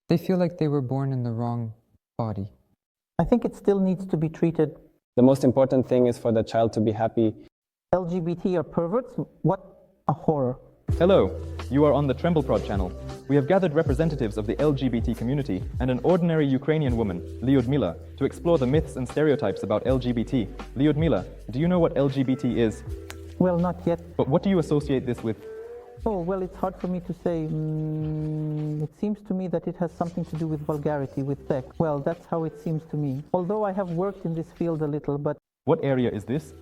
They feel like they were born in the wrong body. I think it still needs to be treated. The most important thing is for the child to be happy. LGBT are perverts? What a horror. Hello, you are on the Trembleprod channel. We have gathered representatives of the LGBT community and an ordinary Ukrainian woman, Lyudmila, to explore the myths and stereotypes about LGBT. Lyudmila, do you know what LGBT is? Well, not yet. But what do you associate this with? Oh, well, it's hard for me to say. It seems to me that it has something to do with vulgarity, with sex. Well, that's how it seems to me. Although I have worked in this field a little, but... What area is this?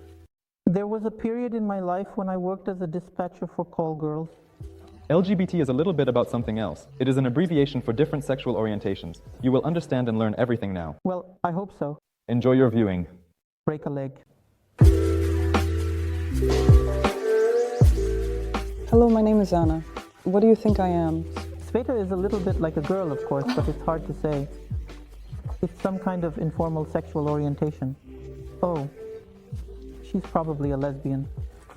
There was a period in my life when I worked as a dispatcher for call girls. LGBT is a little bit about something else. It is an abbreviation for different sexual orientations. You will understand and learn everything now. Well, I hope so. Enjoy your viewing. Break a leg. Hello, my name is Anna. What do you think I am? Sveta is a little bit like a girl, of course, but it's hard to say. It's some kind of informal sexual orientation. Oh, she's probably a lesbian.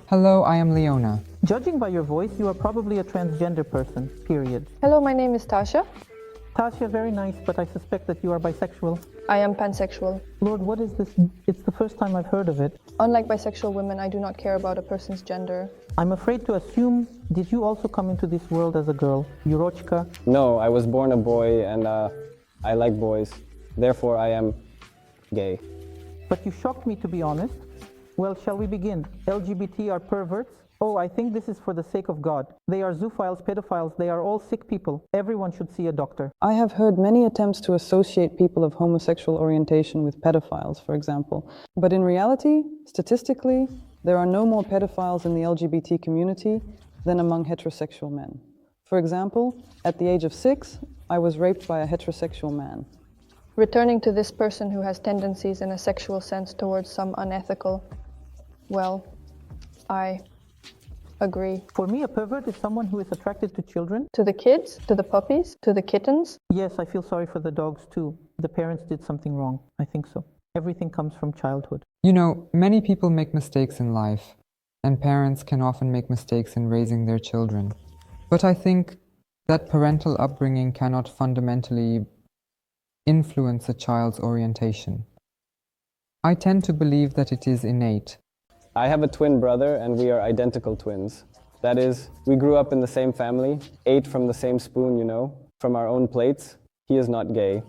Hello, I am Leona. Judging by your voice, you are probably a transgender person, period. Hello, my name is Tasha. Tasha, very nice, but I suspect that you are bisexual. I am pansexual. Lord, what is this? It's the first time I've heard of it. Unlike bisexual women, I do not care about a person's gender. I'm afraid to assume, did you also come into this world as a girl? Yurochka? No, I was born a boy and I like boys. Therefore, I am gay. But you shocked me, to be honest. Well, shall we begin? LGBT are perverts? Oh, I think this is for the sake of God. They are zoophiles, pedophiles, they are all sick people. Everyone should see a doctor. I have heard many attempts to associate people of homosexual orientation with pedophiles, for example. But in reality, statistically, there are no more pedophiles in the LGBT community than among heterosexual men. For example, at the age of 6, I was raped by a heterosexual man. Returning to this person who has tendencies in a sexual sense towards some unethical, well, I agree. For me, a pervert is someone who is attracted to children. To the kids, to the puppies, to the kittens. Yes, I feel sorry for the dogs too. The parents did something wrong. I think so. Everything comes from childhood. You know, many people make mistakes in life, and parents can often make mistakes in raising their children. But I think that parental upbringing cannot fundamentally influence a child's orientation. I tend to believe that it is innate. I have a twin brother and we are identical twins. That is, we grew up in the same family, ate from the same spoon, you know, from our own plates. He is not gay.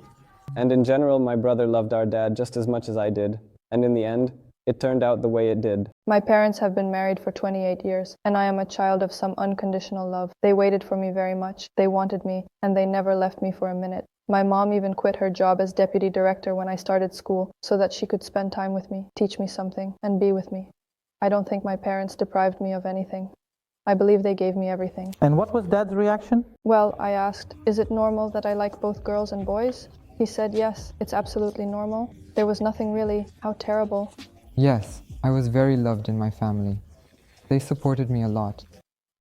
And in general, my brother loved our dad just as much as I did. And in the end, it turned out the way it did. My parents have been married for 28 years, and I am a child of some unconditional love. They waited for me very much. They wanted me, and they never left me for a minute. My mom even quit her job as deputy director when I started school so that she could spend time with me, teach me something, and be with me. I don't think my parents deprived me of anything. I believe they gave me everything. And what was Dad's reaction? Well, I asked, is it normal that I like both girls and boys? He said, yes, it's absolutely normal. There was nothing really. How terrible. Yes, I was very loved in my family. They supported me a lot.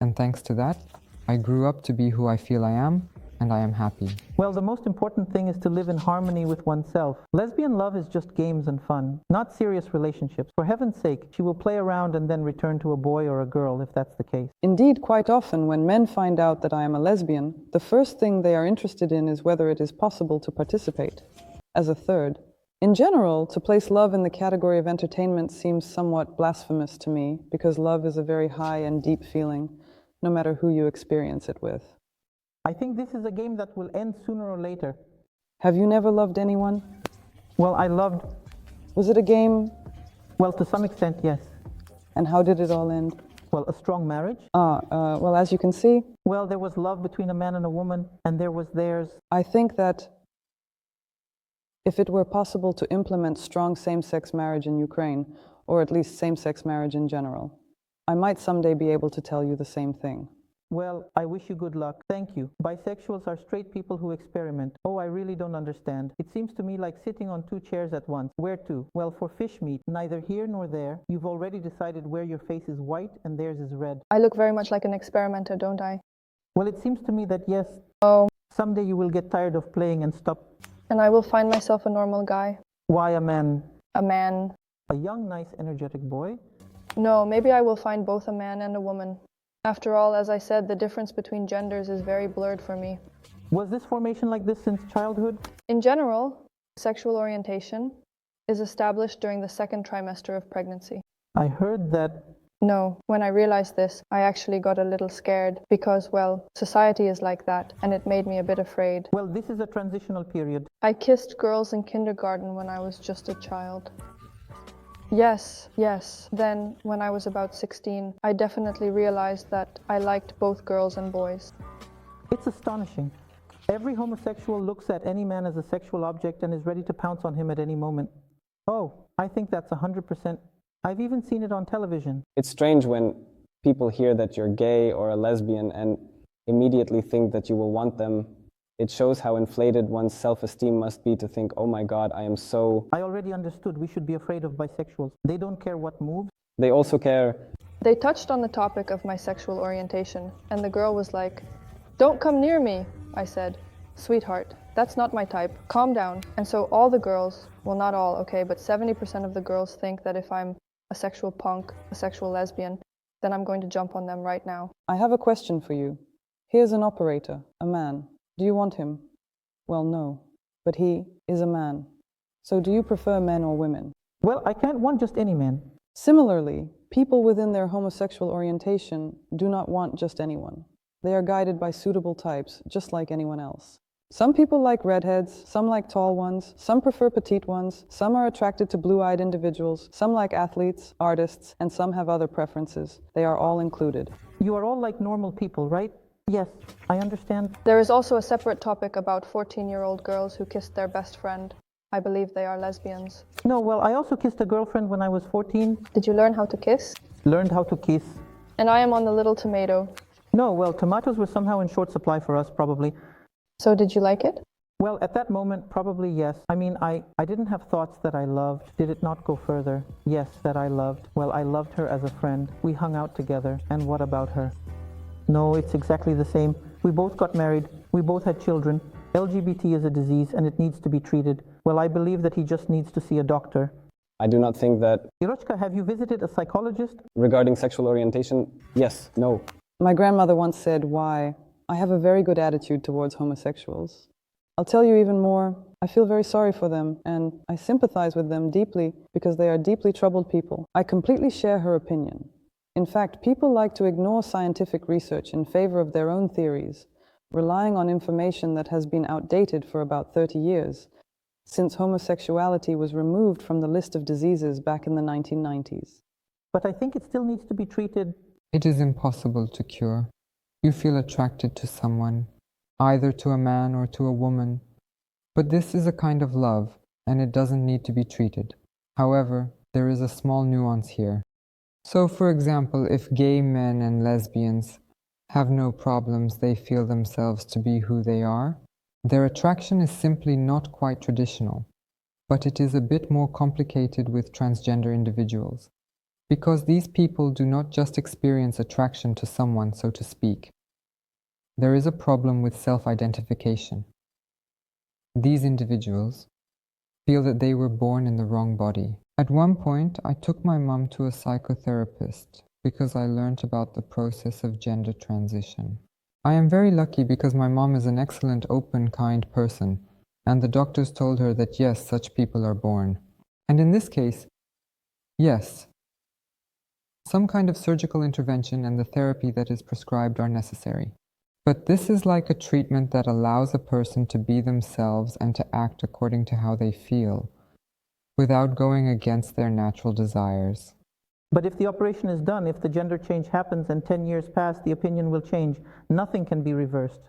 And thanks to that, I grew up to be who I feel I am, and I am happy. Well, the most important thing is to live in harmony with oneself. Lesbian love is just games and fun, not serious relationships. For heaven's sake, she will play around and then return to a boy or a girl if that's the case. Indeed, quite often, when men find out that I am a lesbian, the first thing they are interested in is whether it is possible to participate. As a third, in general, to place love in the category of entertainment seems somewhat blasphemous to me, because love is a very high and deep feeling, no matter who you experience it with. I think this is a game that will end sooner or later. Have you never loved anyone? Well, I loved... Was it a game? Well, to some extent, yes. And how did it all end? Well, a strong marriage. Well, as you can see... Well, there was love between a man and a woman, and there was theirs. I think that if it were possible to implement strong same-sex marriage in Ukraine, or at least same-sex marriage in general, I might someday be able to tell you the same thing. Well, I wish you good luck. Thank you. Bisexuals are straight people who experiment. Oh, I really don't understand. It seems to me like sitting on two chairs at once. Where to? Well, for fish meat, neither here nor there. You've already decided where your face is white and theirs is red. I look very much like an experimenter, don't I? Well, it seems to me that yes. Oh. Someday you will get tired of playing and stop. And I will find myself a normal guy. Why a man? A man. A young, nice, energetic boy? No, maybe I will find both a man and a woman. After all, as I said, the difference between genders is very blurred for me. Was this formation like this since childhood? In general, sexual orientation is established during the second trimester of pregnancy. I heard that. No, when I realized this, I actually got a little scared because, well, society is like that, and it made me a bit afraid. Well, this is a transitional period. I kissed girls in kindergarten when I was just a child. Yes. Then, when I was about 16, I definitely realized that I liked both girls and boys. It's astonishing. Every homosexual looks at any man as a sexual object and is ready to pounce on him at any moment. Oh, I think that's 100%. I've even seen it on television. It's strange when people hear that you're gay or a lesbian and immediately think that you will want them. It shows how inflated one's self-esteem must be to think, oh my God, I am so... I already understood we should be afraid of bisexuals. They don't care what moves. They also care. They touched on the topic of my sexual orientation, and the girl was like, "Don't come near me," I said. "Sweetheart, that's not my type. Calm down." And so all the girls, well, not all, okay, but 70% of the girls think that if I'm a sexual punk, a sexual lesbian, then I'm going to jump on them right now. I have a question for you. Here's an operator, a man. Do you want him? Well, no, but he is a man. So do you prefer men or women? Well, I can't want just any man. Similarly, people within their homosexual orientation do not want just anyone. They are guided by suitable types, just like anyone else. Some people like redheads, some like tall ones, some prefer petite ones, some are attracted to blue-eyed individuals, some like athletes, artists, and some have other preferences. They are all included. You are all like normal people, right? Yes, I understand. There is also a separate topic about 14-year-old girls who kissed their best friend. I believe they are lesbians. No, well, I also kissed a girlfriend when I was 14. Did you learn how to kiss? Learned how to kiss. And I am on the little tomato. No, well, tomatoes were somehow in short supply for us, probably. So did you like it? Well, at that moment, probably yes. I mean, I didn't have thoughts that I loved. Did it not go further? Yes, that I loved. Well, I loved her as a friend. We hung out together. And what about her? No, it's exactly the same. We both got married. We both had children. LGBT is a disease and it needs to be treated. Well, I believe that he just needs to see a doctor. I do not think that... Irochka, have you visited a psychologist? Regarding sexual orientation, yes, no. My grandmother once said, "Why? I have a very good attitude towards homosexuals. I'll tell you even more. I feel very sorry for them, and I sympathize with them deeply because they are deeply troubled people." I completely share her opinion. In fact, people like to ignore scientific research in favor of their own theories, relying on information that has been outdated for about 30 years, since homosexuality was removed from the list of diseases back in the 1990s. But I think it still needs to be treated. It is impossible to cure. You feel attracted to someone, either to a man or to a woman. But this is a kind of love, and it doesn't need to be treated. However, there is a small nuance here. So, for example, if gay men and lesbians have no problems, they feel themselves to be who they are, their attraction is simply not quite traditional. But it is a bit more complicated with transgender individuals, because these people do not just experience attraction to someone, so to speak. There is a problem with self-identification. These individuals feel that they were born in the wrong body. At one point, I took my mom to a psychotherapist because I learned about the process of gender transition. I am very lucky because my mom is an excellent, open, kind person, and the doctors told her that yes, such people are born. And in this case, yes, some kind of surgical intervention and the therapy that is prescribed are necessary. But this is like a treatment that allows a person to be themselves and to act according to how they feel, without going against their natural desires. But if the operation is done, if the gender change happens and 10 years pass, the opinion will change. Nothing can be reversed.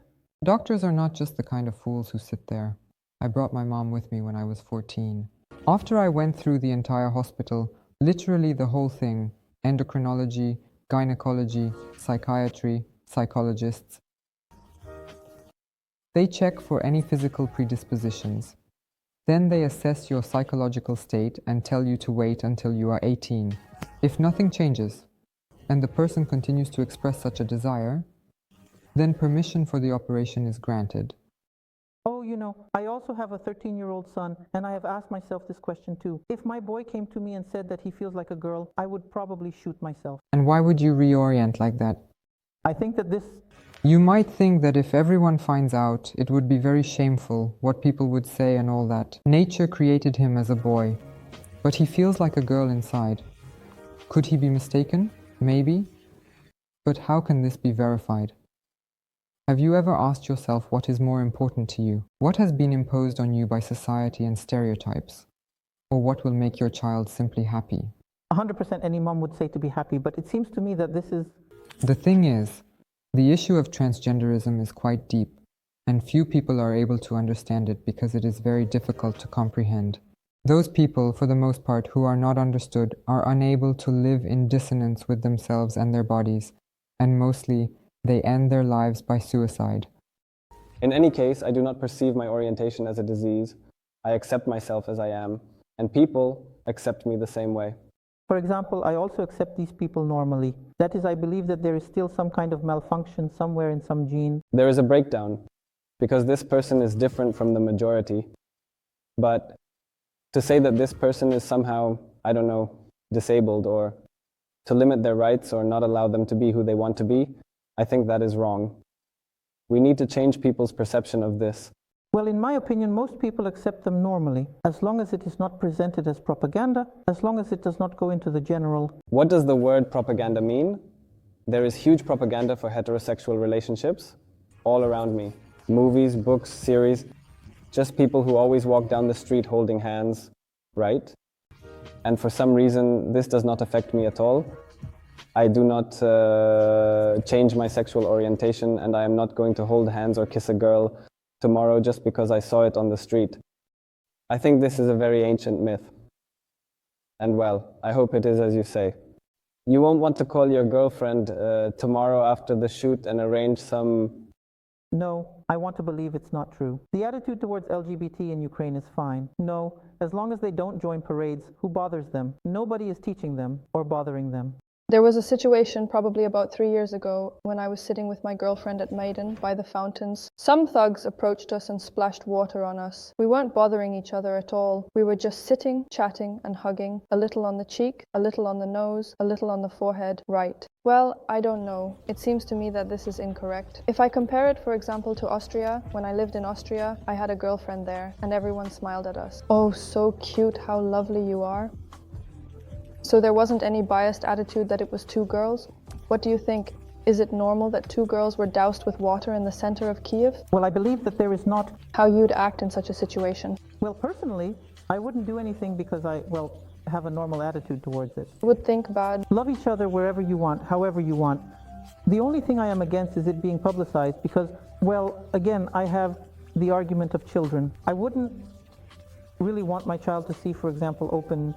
Doctors are not just the kind of fools who sit there. I brought my mom with me when I was 14. After I went through the entire hospital, literally the whole thing, endocrinology, gynecology, psychiatry, psychologists, they check for any physical predispositions. Then they assess your psychological state and tell you to wait until you are 18. If nothing changes, and the person continues to express such a desire, then permission for the operation is granted. Oh, you know, I also have a 13-year-old son, and I have asked myself this question too. If my boy came to me and said that he feels like a girl, I would probably shoot myself. And why would you reorient like that? I think that this You might think that if everyone finds out, it would be very shameful, what people would say and all that. Nature created him as a boy, but he feels like a girl inside. Could he be mistaken? Maybe. But how can this be verified? Have you ever asked yourself what is more important to you? What has been imposed on you by society and stereotypes? Or what will make your child simply happy? 100% any mom would say to be happy, but it seems to me that this is... The thing is, the issue of transgenderism is quite deep, and few people are able to understand it because it is very difficult to comprehend. Those people, for the most part, who are not understood are unable to live in dissonance with themselves and their bodies, and mostly, they end their lives by suicide. In any case, I do not perceive my orientation as a disease. I accept myself as I am, and people accept me the same way. For example, I also accept these people normally. That is, I believe that there is still some kind of malfunction somewhere in some gene. There is a breakdown, because this person is different from the majority. But to say that this person is somehow, I don't know, disabled, or to limit their rights or not allow them to be who they want to be, I think that is wrong. We need to change people's perception of this. Well, in my opinion, most people accept them normally, as long as it is not presented as propaganda, as long as it does not go into the general. What does the word propaganda mean? There is huge propaganda for heterosexual relationships all around me. Movies, books, series, just people who always walk down the street holding hands, right? And for some reason, this does not affect me at all. I do not change my sexual orientation, and I am not going to hold hands or kiss a girl tomorrow just because I saw it on the street. I think this is a very ancient myth. And well, I hope it is as you say. You won't want to call your girlfriend tomorrow after the shoot and arrange some... No, I want to believe it's not true. The attitude towards LGBT in Ukraine is fine. No, as long as they don't join parades, who bothers them? Nobody is teaching them or bothering them. There was a situation probably about 3 years ago when I was sitting with my girlfriend at Maidan by the fountains. Some thugs approached us and splashed water on us. We weren't bothering each other at all. We were just sitting, chatting and hugging, a little on the cheek, a little on the nose, a little on the forehead, right. Well, I don't know. It seems to me that this is incorrect. If I compare it, for example, to Austria, when I lived in Austria, I had a girlfriend there and everyone smiled at us. Oh, so cute, how lovely you are. So there wasn't any biased attitude that it was two girls? What do you think? Is it normal that two girls were doused with water in the center of Kiev? Well, I believe that there is not... How you'd act in such a situation? Well, personally, I wouldn't do anything because I, have a normal attitude towards it. Would think bad. Love each other wherever you want, however you want. The only thing I am against is it being publicized because, well, again, I have the argument of children. I wouldn't really want my child to see, for example, open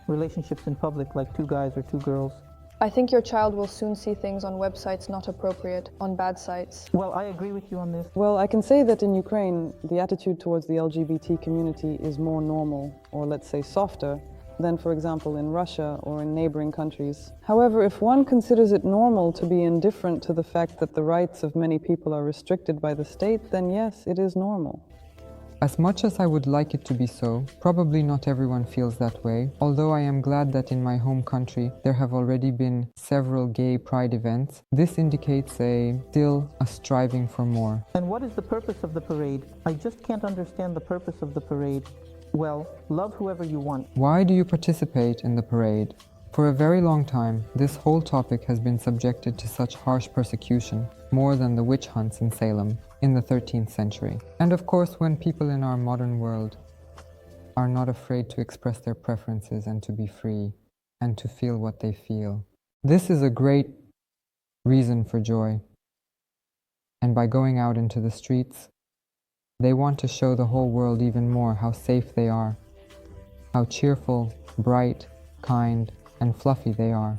relationships in public, like two guys or two girls. I think your child will soon see things on websites not appropriate, on bad sites. Well, I agree with you on this. Well, I can say that in Ukraine, the attitude towards the LGBT community is more normal, or let's say softer, than, for example, in Russia or in neighboring countries. However, if one considers it normal to be indifferent to the fact that the rights of many people are restricted by the state, then yes, it is normal. As much as I would like it to be so, probably not everyone feels that way, although I am glad that in my home country there have already been several gay pride events. This indicates still a striving for more. And what is the purpose of the parade? I just can't understand the purpose of the parade. Well, love whoever you want. Why do you participate in the parade? For a very long time, this whole topic has been subjected to such harsh persecution, more than the witch hunts in Salem in the 13th century. And of course, when people in our modern world are not afraid to express their preferences and to be free and to feel what they feel. This is a great reason for joy. And by going out into the streets, they want to show the whole world even more how safe they are, how cheerful, bright, kind, and fluffy they are.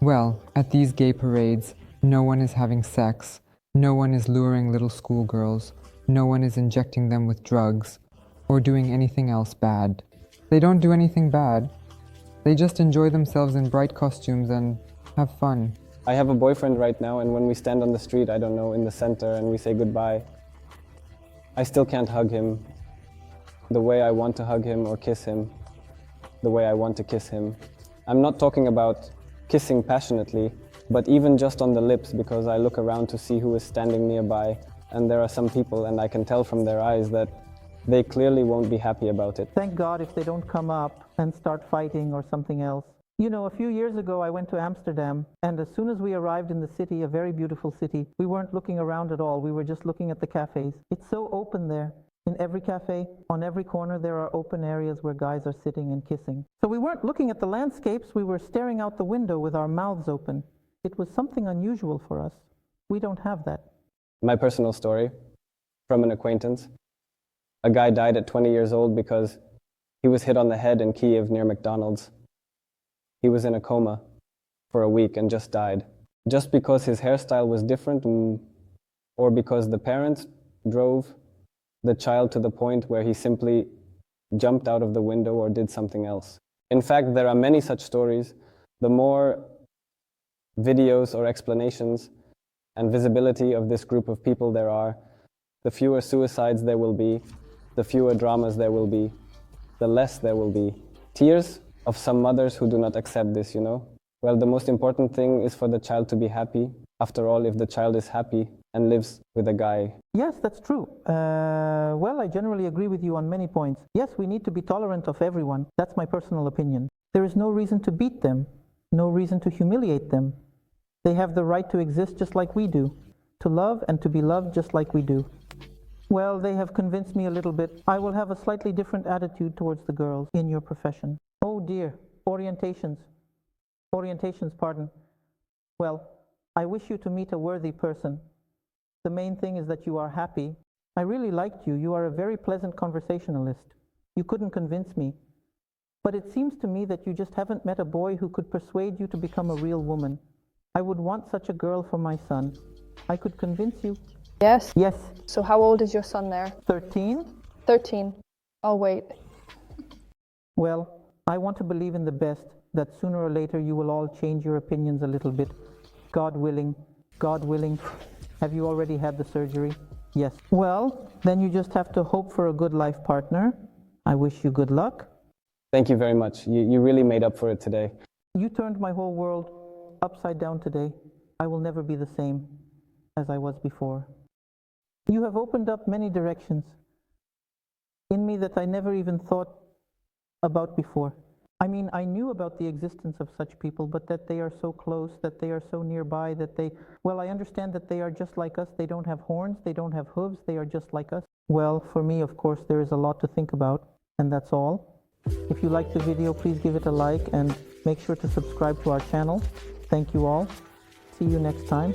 Well, at these gay parades, no one is having sex, no one is luring little schoolgirls, no one is injecting them with drugs, or doing anything else bad. They don't do anything bad. They just enjoy themselves in bright costumes and have fun. I have a boyfriend right now, and when we stand on the street, I don't know, in the center, and we say goodbye, I still can't hug him the way I want to hug him or kiss him, the way I want to kiss him. I'm not talking about kissing passionately, but even just on the lips, because I look around to see who is standing nearby, and there are some people, and I can tell from their eyes that they clearly won't be happy about it. Thank God if they don't come up and start fighting or something else. You know, a few years ago I went to Amsterdam, and as soon as we arrived in the city, a very beautiful city, we weren't looking around at all. We were just looking at the cafes. It's so open there. In every cafe, on every corner, there are open areas where guys are sitting and kissing. So we weren't looking at the landscapes, we were staring out the window with our mouths open. It was something unusual for us. We don't have that. My personal story from an acquaintance. A guy died at 20 years old because he was hit on the head in Kiev near McDonald's. He was in a coma for a week and just died. Just because his hairstyle was different, or because the parents drove the child to the point where he simply jumped out of the window or did something else. In fact, there are many such stories. The more videos or explanations and visibility of this group of people there are, the fewer suicides there will be, the fewer dramas there will be, the less there will be tears of some mothers who do not accept this, you know? Well, the most important thing is for the child to be happy. After all, if the child is happy and lives with a guy. Yes, that's true. Well, I generally agree with you on many points. Yes, we need to be tolerant of everyone. That's my personal opinion. There is no reason to beat them, no reason to humiliate them. They have the right to exist just like we do, to love and to be loved just like we do. Well, they have convinced me a little bit. I will have a slightly different attitude towards the girls in your profession. Oh dear, orientations, pardon. Well, I wish you to meet a worthy person. The main thing is that you are happy. I really liked you. You are a very pleasant conversationalist. You couldn't convince me. But it seems to me that you just haven't met a boy who could persuade you to become a real woman. I would want such a girl for my son. I could convince you. Yes? Yes. So how old is your son there? 13? 13. I'll wait. Well, I want to believe in the best, that sooner or later you will all change your opinions a little bit. God willing. God willing. Have you already had the surgery? Yes. Well, then you just have to hope for a good life partner. I wish you good luck. Thank you very much. You really made up for it today. You turned my whole world upside down today. I will never be the same as I was before. You have opened up many directions in me that I never even thought about before. I mean, I knew about the existence of such people, but that they are so close, that they are so nearby, that they, well, I understand that they are just like us. They don't have horns, they don't have hooves, they are just like us. Well, for me, of course, there is a lot to think about, and that's all. If you liked the video, please give it a like and make sure to subscribe to our channel. Thank you all. See you next time.